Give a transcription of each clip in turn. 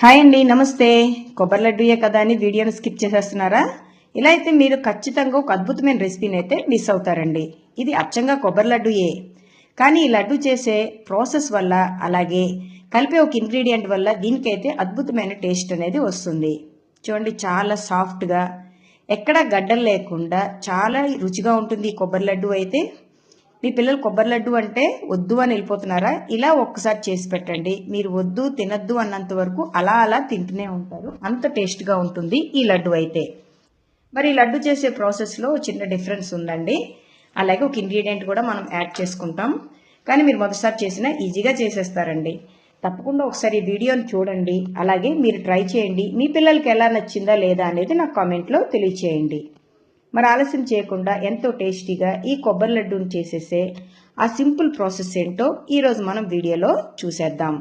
Hi అండి, నమస్తే. కొబ్బరి లడ్డూయే కదా అని వీడియోను స్కిప్ చేసేస్తున్నారా? ఇలా అయితే మీరు ఖచ్చితంగా ఒక అద్భుతమైన రెసిపీని అయితే మిస్ అవుతారండి. ఇది అచ్చంగా కొబ్బరి లడ్డూయే, కానీ ఈ లడ్డూ చేసే ప్రాసెస్ వల్ల, అలాగే కలిపే ఒక ఇంగ్రీడియంట్ వల్ల దీనికైతే అద్భుతమైన టేస్ట్ అనేది వస్తుంది. చూడండి, చాలా సాఫ్ట్గా, ఎక్కడా గడ్డలు లేకుండా చాలా రుచిగా ఉంటుంది ఈ కొబ్బరి లడ్డూ అయితే. మీ పిల్లలు కొబ్బరి లడ్డు అంటే వద్దు అని వెళ్ళిపోతున్నారా? ఇలా ఒక్కసారి చేసి పెట్టండి. మీరు వద్దు తినద్దు అన్నంత వరకు అలా అలా తింటూనే ఉంటారు. అంత టేస్ట్గా ఉంటుంది ఈ లడ్డు అయితే. మరి ఈ లడ్డు చేసే ప్రాసెస్లో చిన్న డిఫరెన్స్ ఉందండి. అలాగే ఒక ఇంగ్రీడియంట్ కూడా మనం యాడ్ చేసుకుంటాం, కానీ మీరు మొదటిసారి చేసినా ఈజీగా చేసేస్తారండి. తప్పకుండా ఒకసారి ఈ వీడియోని చూడండి, అలాగే మీరు ట్రై చేయండి. మీ పిల్లలకి ఎలా నచ్చిందా లేదా అనేది నాకు కామెంట్లో తెలియచేయండి. మరి ఆలస్యం చేయకుండా ఎంతో టేస్టీగా ఈ కొబ్బరి లడ్డూని చేసేసే ఆ సింపుల్ ప్రాసెస్ ఏంటో ఈరోజు మనం వీడియోలో చూసేద్దాం.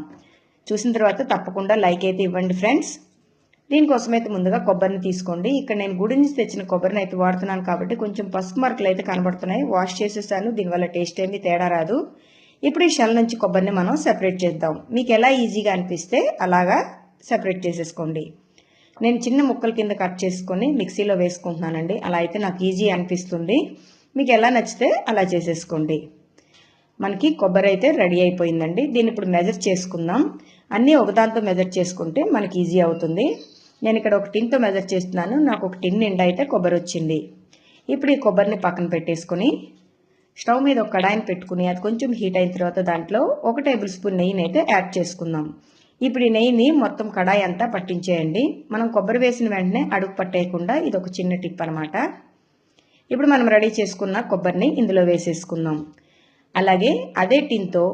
చూసిన తర్వాత తప్పకుండా లైక్ అయితే ఇవ్వండి ఫ్రెండ్స్. దీనికోసం అయితే ముందుగా కొబ్బరిని తీసుకోండి. ఇక్కడ నేను గుడి నుంచి తెచ్చిన కొబ్బరిని అయితే వాడుతున్నాను కాబట్టి కొంచెం పసుపు మార్కులు అయితే కనబడుతున్నాయి. వాష్ చేసేసాను, దీనివల్ల టేస్ట్ ఏమీ తేడా రాదు. ఇప్పుడు ఈ షెల్ నుంచి కొబ్బరిని మనం సెపరేట్ చేద్దాం. మీకు ఎలా ఈజీగా అనిపిస్తే అలాగా సెపరేట్ చేసేసుకోండి. నేను చిన్న ముక్కల కింద కట్ చేసుకొని మిక్సీలో వేసుకుంటున్నానండి. అలా అయితే నాకు ఈజీ అనిపిస్తుంది. మీకు ఎలా నచ్చితే అలా చేసేసుకోండి. మనకి కొబ్బరి అయితే రెడీ అయిపోయిందండి. దీన్ని ఇప్పుడు మెజర్ చేసుకుందాం. అన్నీ ఒకదాంతో మెజర్ చేసుకుంటే మనకి ఈజీ అవుతుంది. నేను ఇక్కడ ఒక టిన్తో మెజర్ చేస్తున్నాను. నాకు ఒక టిన్ నిండా అయితే కొబ్బరి వచ్చింది. ఇప్పుడు ఈ కొబ్బరిని పక్కన పెట్టేసుకుని స్టవ్ మీద ఒక కడాయిని పెట్టుకుని అది కొంచెం హీట్ అయిన తర్వాత దాంట్లో 1 టేబుల్ స్పూన్ నెయ్యిని అయితే యాడ్ చేసుకుందాం. ఇప్పుడు ఈ నెయ్యిని మొత్తం కడాయి అంతా పట్టించేయండి. మనం కొబ్బరి వేసిన వెంటనే అడుగు పట్టేయకుండా ఇది ఒక చిన్న టిప్ అనమాట. ఇప్పుడు మనం రెడీ చేసుకున్న కొబ్బరిని ఇందులో వేసేసుకుందాం. అలాగే అదే టిన్తో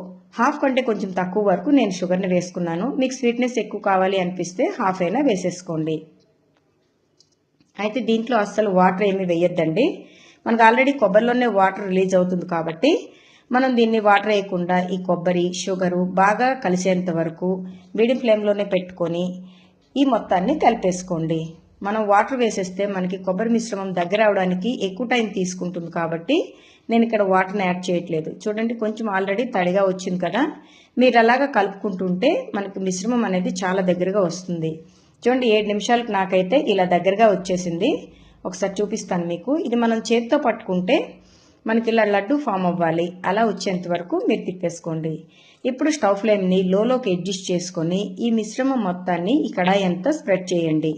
హాఫ్ కంటే కొంచెం తక్కువ వరకు నేను షుగర్ని వేసుకున్నాను. మీకు స్వీట్నెస్ ఎక్కువ కావాలి అనిపిస్తే హాఫ్ అయినా వేసేసుకోండి. అయితే దీంట్లో అస్సలు వాటర్ ఏమీ వేయొద్దండి. మనకు ఆల్రెడీ కొబ్బరిలోనే వాటర్ రిలీజ్ అవుతుంది కాబట్టి మనం దీన్ని వాటర్ వేయకుండా ఈ కొబ్బరి షుగరు బాగా కలిసేంత వరకు మీడియం ఫ్లేమ్లోనే పెట్టుకొని ఈ మొత్తాన్ని కలిపేసుకోండి. మనం వాటర్ వేసేస్తే మనకి కొబ్బరి మిశ్రమం దగ్గర అవడానికి ఎక్కువ టైం తీసుకుంటుంది కాబట్టి నేను ఇక్కడ వాటర్ని యాడ్ చేయట్లేదు. చూడండి, కొంచెం ఆల్రెడీ తడిగా వచ్చింది కదా. మీరు అలాగా కలుపుకుంటుంటే మనకి మిశ్రమం అనేది చాలా దగ్గరగా వస్తుంది. చూడండి, 7 నిమిషాలకు నాకైతే ఇలా దగ్గరగా వచ్చేసింది. ఒకసారి చూపిస్తాను మీకు. ఇది మనం చేతితో పట్టుకుంటే మనకి ఇలా లడ్డు ఫామ్ అవ్వాలి. అలా వచ్చేంత వరకు మీరు తిప్పేసుకోండి. ఇప్పుడు స్టవ్ ఫ్లేమ్ని లోలోకి అడ్జస్ట్ చేసుకొని ఈ మిశ్రమం మొత్తాన్ని ఈ కడాయి అంతా స్ప్రెడ్ చేయండి.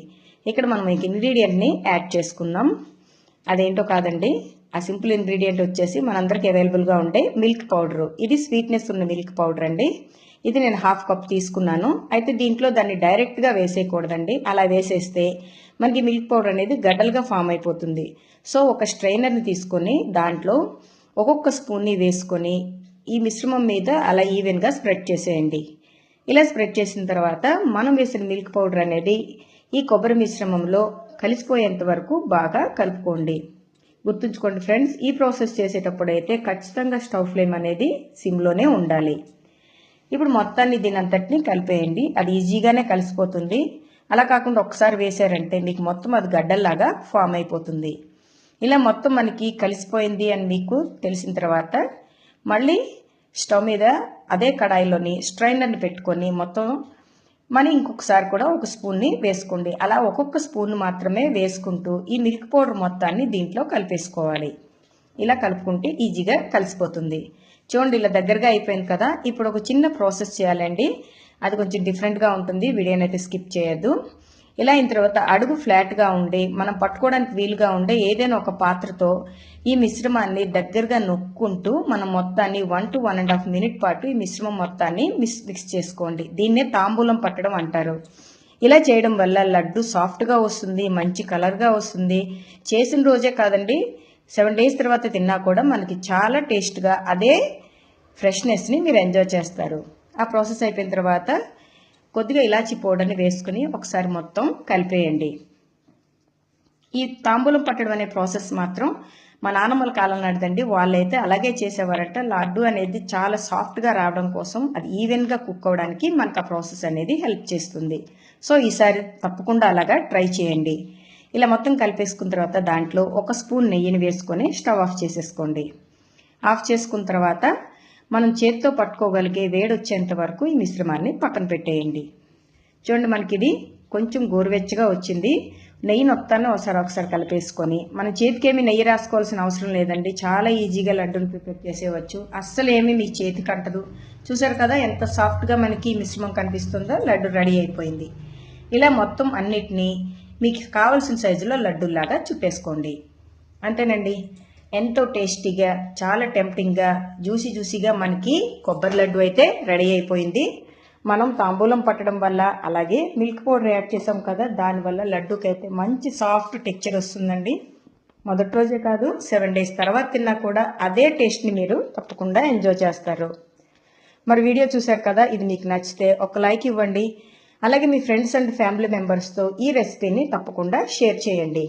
ఇక్కడ మనం ఈ ఇంగ్రీడియంట్ని యాడ్ చేసుకుందాం. అదేంటో కాదండి, ఆ సింపుల్ ఇంగ్రీడియంట్ వచ్చేసి మనందరికీ అవైలబుల్గా ఉండే మిల్క్ పౌడరు. ఇది స్వీట్నెస్ ఉన్న మిల్క్ పౌడర్ అండి. ఇది నేను హాఫ్ కప్ తీసుకున్నాను. అయితే దీంట్లో దాన్ని డైరెక్ట్గా వేసేయకూడదండి. అలా వేసేస్తే మనకి మిల్క్ పౌడర్ అనేది గడ్డలుగా ఫామ్ అయిపోతుంది. సో ఒక స్ట్రైనర్ని తీసుకొని దాంట్లో ఒక్కొక్క స్పూన్ని వేసుకొని ఈ మిశ్రమం మీద అలా ఈవెన్గా స్ప్రెడ్ చేసేయండి. ఇలా స్ప్రెడ్ చేసిన తర్వాత మనం వేసిన మిల్క్ పౌడర్ అనేది ఈ కొబ్బరి మిశ్రమంలో కలిసిపోయేంత వరకు బాగా కలుపుకోండి. గుర్తుంచుకోండి ఫ్రెండ్స్, ఈ ప్రాసెస్ చేసేటప్పుడు అయితే ఖచ్చితంగా స్టవ్ ఫ్లేమ్ అనేది సిమ్లోనే ఉండాలి. ఇప్పుడు మొత్తాన్ని దీనంతటిని కలిపేయండి. అది ఈజీగానే కలిసిపోతుంది. అలా కాకుండా ఒకసారి వేసారంటే మీకు మొత్తం అది గడ్డల్లాగా ఫామ్ అయిపోతుంది. ఇలా మొత్తం మనకి కలిసిపోయింది అని మీకు తెలిసిన తర్వాత మళ్ళీ స్టవ్ మీద అదే కడాయిలోని స్ట్రైనర్ని పెట్టుకొని మొత్తం ఇంకొకసారి కూడా ఒక స్పూన్ని వేసుకోండి. అలా ఒక్కొక్క స్పూన్ మాత్రమే వేసుకుంటూ ఈ మిల్క్ పౌడర్ మొత్తాన్ని దీంట్లో కలిపేసుకోవాలి. ఇలా కలుపుకుంటే ఈజీగా కలిసిపోతుంది. చూడండి, ఇలా దగ్గరగా అయిపోయింది కదా. ఇప్పుడు ఒక చిన్న ప్రాసెస్ చేయాలండి. అది కొంచెం డిఫరెంట్గా ఉంటుంది. వీడియోని అయితే స్కిప్ చేయొద్దు. ఇలా అయిన తర్వాత అడుగు ఫ్లాట్గా ఉండి మనం పట్టుకోవడానికి వీలుగా ఉండే ఏదైనా ఒక పాత్రతో ఈ మిశ్రమాన్ని దగ్గరగా నొక్కుంటూ మనం మొత్తాన్ని 1 to 1.5 minute పాటు ఈ మిశ్రమం మొత్తాన్ని మిక్స్ చేసుకోండి. దీన్నే తాంబూలం పట్టడం అంటారు. ఇలా చేయడం వల్ల లడ్డు సాఫ్ట్గా వస్తుంది, మంచి కలర్గా వస్తుంది. చేసిన రోజే కాదండి, 7 days తర్వాత తిన్నా కూడా మనకి చాలా టేస్ట్గా అదే ఫ్రెష్నెస్ని మీరు ఎంజాయ్ చేస్తారు. ఆ ప్రాసెస్ అయిపోయిన తర్వాత కొద్దిగా ఇలాచీ పౌడర్ని వేసుకుని ఒకసారి మొత్తం కలిపేయండి. ఈ తాంబూలం పట్టడం అనే ప్రాసెస్ మాత్రం మా నాన్నమ్మల కాలం నాటిదండి. వాళ్ళైతే అలాగే చేసేవారట. లడ్డు అనేది చాలా సాఫ్ట్గా రావడం కోసం, అది ఈవెన్గా కుక్ అవ్వడానికి మనకు ఆ ప్రాసెస్ అనేది హెల్ప్ చేస్తుంది. సో ఈసారి తప్పకుండా అలాగా ట్రై చేయండి. ఇలా మొత్తం కలిపేసుకున్న తర్వాత దాంట్లో 1 స్పూన్ నెయ్యిని వేసుకొని స్టవ్ ఆఫ్ చేసేసుకోండి. ఆఫ్ చేసుకున్న తర్వాత మనం చేతితో పట్టుకోగలిగే వేడి వచ్చేంత వరకు ఈ మిశ్రమాన్ని పక్కన పెట్టేయండి. చూడండి, మనకి ఇది కొంచెం గోరువెచ్చగా వచ్చింది. నెయ్యి మొత్తాన్ని ఒకసారి కలిపేసుకొని, మన చేతికి ఏమి నెయ్యి రాసుకోవాల్సిన అవసరం లేదండి. చాలా ఈజీగా లడ్డూలు ప్రిపేర్ చేసేవచ్చు. అస్సలు ఏమి మీ చేతికి అంటదు. చూసారు కదా ఎంత సాఫ్ట్గా మనకి మిశ్రమం కనిపిస్తుందో. లడ్డు రెడీ అయిపోయింది. ఇలా మొత్తం అన్నిటినీ మీకు కావాల్సిన సైజులో లడ్డూలాగా చుట్టేసుకోండి. అంతేనండి, ఎంతో టేస్టీగా, చాలా టెంప్టింగ్గా, జ్యూసీగా మనకి కొబ్బరి లడ్డు అయితే రెడీ అయిపోయింది. మనం తాంబూలం పట్టడం వల్ల, అలాగే మిల్క్ పౌడర్ యాడ్ చేసాం కదా, దానివల్ల లడ్డూకి అయితే మంచి సాఫ్ట్ టెక్చర్ వస్తుందండి. మొదటి రోజే కాదు, 7 days తర్వాత తిన్నా కూడా అదే టేస్ట్ని మీరు తప్పకుండా ఎంజాయ్ చేస్తారు. మరి వీడియో చూశారు కదా, ఇది మీకు నచ్చితే ఒక లైక్ ఇవ్వండి. అలాగే మీ ఫ్రెండ్స్ అండ్ ఫ్యామిలీ మెంబర్స్తో ఈ రెసిపీని తప్పకుండా షేర్ చేయండి.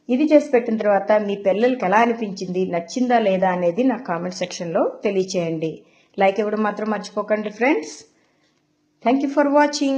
ఇది చేసి పెట్టిన తర్వాత మీ పిల్లలకి ఎలా అనిపించింది, నచ్చిందా లేదా అనేది నా కామెంట్ సెక్షన్లో తెలియచేయండి. లైక్ ఇవ్వడం మాత్రం మర్చిపోకండి friends. Thank you for watching.